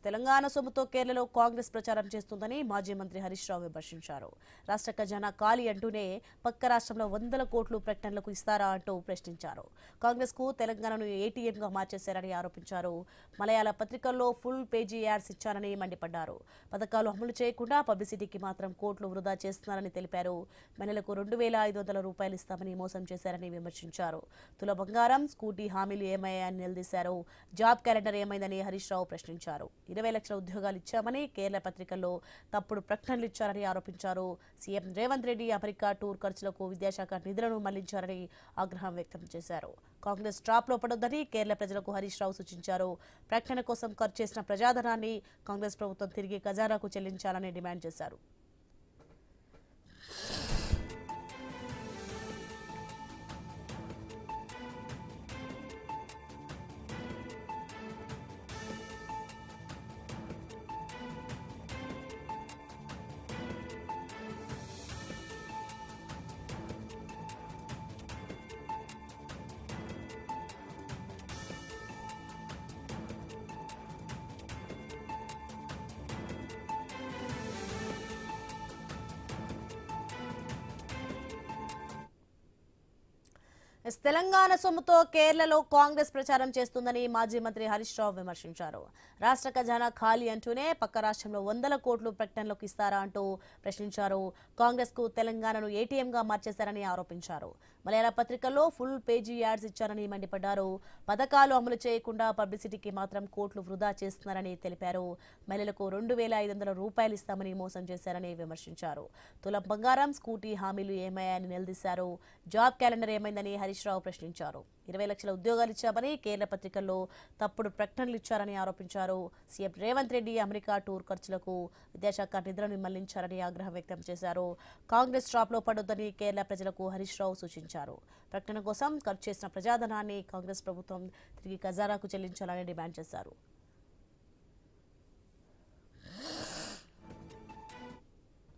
తెలంగాణ సొమ్ముతో కేరళలో కాంగ్రెస్ ప్రచారం చేస్తుందని మాజీ మంత్రి హరీష్ రావు విమర్శించారు. రాష్ట్ర ఖజానా ఖాళీ అంటూనే పక్క రాష్ట్రంలో వందల కోట్లు ప్రకటనలకు ఇస్తారా అంటూ ప్రశ్నించారు. కాంగ్రెస్ కు తెలంగాణను ఏటీఎంగా మార్చేశారని ఆరోపించారు. మలయాళ పత్రికల్లో ఫుల్ పేజీ యాడ్స్ ఇచ్చారని మండిపడ్డారు. పథకాలు అమలు చేయకుండా పబ్లిసిటీకి మాత్రం కోట్లు వృధా చేస్తున్నారని తెలిపారు. మహిళలకు 2,500 రూపాయలు ఇస్తామని మోసం చేశారని విమర్శించారు. తుల బంగారం, స్కూటీ హామీలు ఏమయ్యాయని నిలదీశారు. జాబ్ క్యాలెండర్ ఏమైందని హరీష్ రావు ప్రశ్నించారు. 20 లక్షల ఉద్యోగాలు ఇచ్చామని కేరళ పత్రికల్లో తప్పుడు ప్రకటనలు ఇచ్చారని ఆరోపించారు. CM Revanth Reddy America tour ఖర్చులకు విద్యాశాఖ నిధులను మళ్లించారని ఆగ్రహం వ్యక్తం చేశారు. కాంగ్రెస్ ట్రాప్ లో పడొద్దని కేరళ ప్రజలకు హరీష్ రావు సూచించారు. ప్రకటన కోసం ఖర్చు చేసిన ప్రజాధనాన్ని కాంగ్రెస్ ప్రభుత్వం తిరిగి ఖజానాకు చెల్లించాలని డిమాండ్ చేశారు. తెలంగాణ సొమ్ముతో కేరళలో కాంగ్రెస్ ప్రచారం చేస్తుందని మాజీ మంత్రి హరీష్ రావు విమర్శించారు. రాష్ట్ర ఖజానా ఖాళీ అంటూనే పక్క రాష్ట్రంలో వందల కోట్లు ప్రకటనలకు ఇస్తారా అంటూ ప్రశ్నించారు. కాంగ్రెస్ కు తెలంగాణను ఏటీఎంగా మార్చేశారని ఆరోపించారు. మలయాళ పత్రికల్లో ఫుల్ పేజీ యాడ్స్ ఇచ్చారని మండిపడ్డారు. పథకాలు అమలు చేయకుండా పబ్లిసిటీకి మాత్రం కోట్లు వృధా చేస్తున్నారని తెలిపారు. మహిళలకు 2,500 రూపాయలు ఇస్తామని మోసం చేశారని విమర్శించారు. తులం బంగారం, స్కూటీ హామీలు ఏమయ్యాయని నిలదీశారు. జాబ్ క్యాలెండర్ ఏమైందని హరీష్ రావు ప్రశ్నించారు. 20 లక్షల ఉద్యోగాలు ఇచ్చామని కేరళ పత్రికల్లో తప్పుడు ప్రకటనలు ఇచ్చారని ఆరోపించారు. CM Revanth Reddy America tour ఖర్చులకు విద్యాశాఖ నిధులను మళ్లించారని ఆగ్రహం వ్యక్తం చేశారు. కాంగ్రెస్ ట్రాప్ లో పడొద్దని కేరళ ప్రజలకు హరీష్ రావు సూచించారు. ప్రకటన కోసం ఖర్చు చేసిన ప్రజాధనాన్ని కాంగ్రెస్ ప్రభుత్వం తిరిగి ఖజానాకు చెల్లించాలని డిమాండ్ చేశారు.